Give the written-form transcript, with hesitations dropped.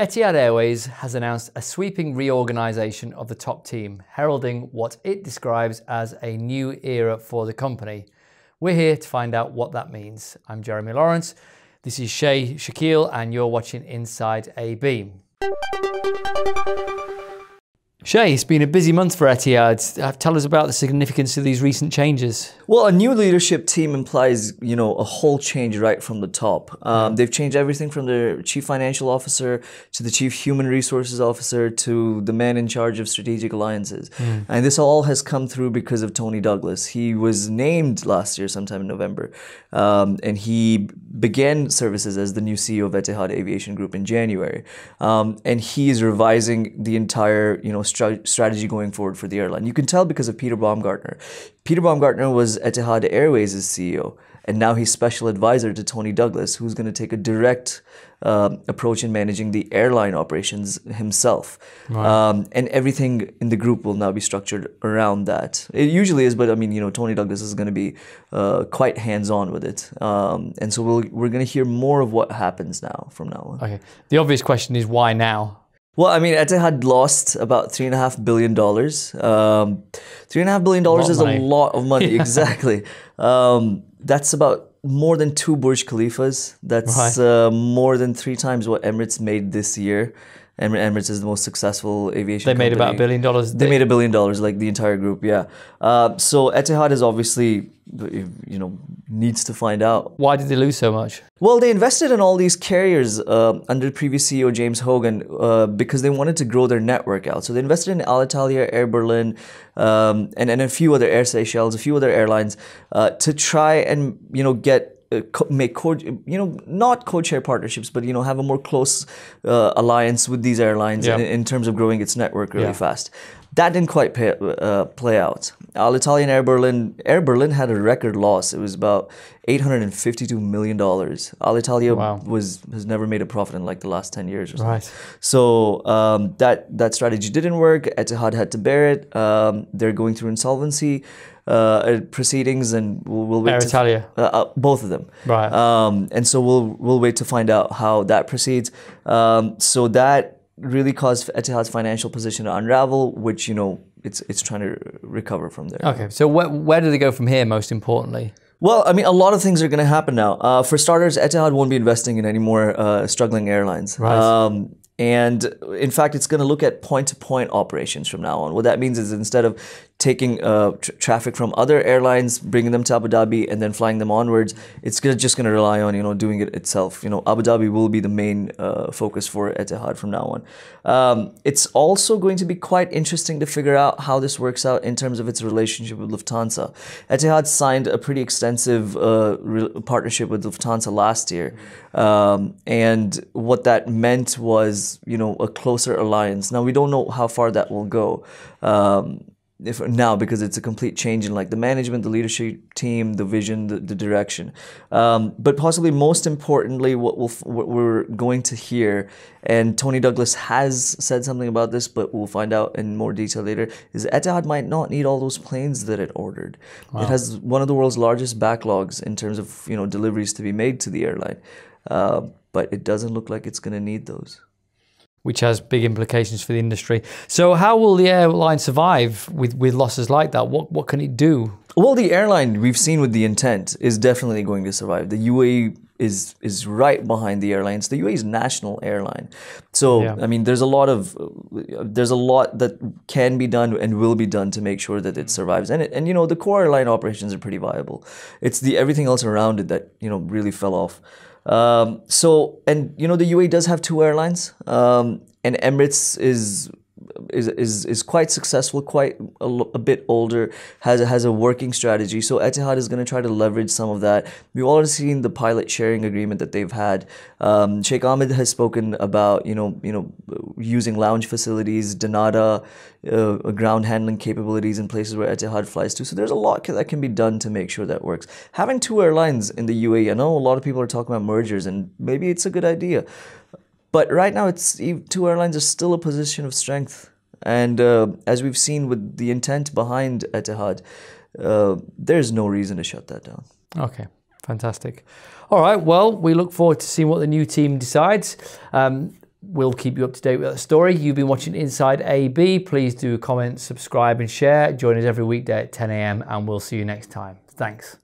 Etihad Airways has announced a sweeping reorganisation of the top team, heralding what it describes as a new era for the company. We're here to find out what that means. I'm Jeremy Lawrence, this is Shay Shaquille, and you're watching Inside AB. Shay, it's been a busy month for Etihad. Tell us about the significance of these recent changes. Well, a new leadership team implies, a whole change right from the top. They've changed everything from the chief financial officer to the chief human resources officer to the man in charge of strategic alliances. And this all has come through because of Tony Douglas. He was named last year, sometime in November, and he began services as the new CEO of Etihad Aviation Group in January. And he is revising the entire, strategy going forward for the airline. You can tell because of Peter Baumgartner. Peter Baumgartner was Etihad Airways' CEO, and now he's special advisor to Tony Douglas, who's going to take a direct approach in managing the airline operations himself. Right. And everything in the group will now be structured around that. It usually is, but I mean, Tony Douglas is going to be quite hands-on with it. And so we're going to hear more of what happens now from now on. Okay. The obvious question is why now? Well, I mean, Etihad lost about $3.5 billion. $3.5 billion is a lot of money, exactly. That's about more than 2 Burj Khalifas. That's more than 3 times what Emirates made this year. Emirates is the most successful aviation company. They made about $1 billion. They made $1 billion, like the entire group, yeah. So Etihad is obviously, needs to find out. Why did they lose so much? Well, they invested in all these carriers under previous CEO James Hogan because they wanted to grow their network out. So they invested in Alitalia, Air Berlin, and a few other Air Seychelles, a few other airlines to try and make not code-share partnerships, but have a more close alliance with these airlines in terms of growing its network really fast. That didn't quite play out. Alitalia and Air Berlin had a record loss. It was about $852 million. Alitalia has never made a profit in like the last 10 years or so. Right. So that strategy didn't work. Etihad had to bear it. They're going through insolvency proceedings, and we'll wait. Alitalia. Both of them. Right. And so we'll wait to find out how that proceeds. So that really caused Etihad's financial position to unravel, which it's trying to recover from there. Okay, so where do they go from here? Most importantly. Well, I mean, a lot of things are going to happen now. For starters, Etihad won't be investing in any more struggling airlines. Right. And in fact, it's going to look at point-to-point operations from now on. What that means is instead of taking traffic from other airlines, bringing them to Abu Dhabi, and then flying them onwards, it's just going to rely on doing it itself. Abu Dhabi will be the main focus for Etihad from now on. It's also going to be quite interesting to figure out how this works out in terms of its relationship with Lufthansa. Etihad signed a pretty extensive partnership with Lufthansa last year, and what that meant was a closer alliance. Now we don't know how far that will go. Because it's a complete change in like the management, the leadership team, the vision, the direction. But possibly most importantly, what we're going to hear, and Tony Douglas has said something about this, but we'll find out in more detail later, is Etihad might not need all those planes that it ordered. Wow. It has one of the world's largest backlogs in terms of deliveries to be made to the airline, but it doesn't look like it's going to need those. Which has big implications for the industry. So how will the airline survive with losses like that? What can it do? Well, the airline, we've seen with the intent, is definitely going to survive. The UAE is right behind the airlines. The UAE's national airline. So, I mean, there's a lot that can be done and will be done to make sure that it survives. And the core airline operations are pretty viable. It's everything else around it that, really fell off. The UAE does have 2 airlines, and Emirates is quite successful, quite a bit older, has a working strategy. So Etihad is going to try to leverage some of that. We've already seen the pilot sharing agreement that they've had. Sheikh Ahmed has spoken about using lounge facilities, Danada, ground handling capabilities in places where Etihad flies to. So there's a lot that can be done to make sure that works. Having 2 airlines in the UAE, I know a lot of people are talking about mergers, and maybe it's a good idea. But right now, 2 airlines are still a position of strength. And as we've seen with the intent behind Etihad, there's no reason to shut that down. Okay, fantastic. All right, well, we look forward to seeing what the new team decides. we'll keep you up to date with that story. You've been watching Inside AB. Please do comment, subscribe and share. Join us every weekday at 10 a.m. and we'll see you next time. Thanks.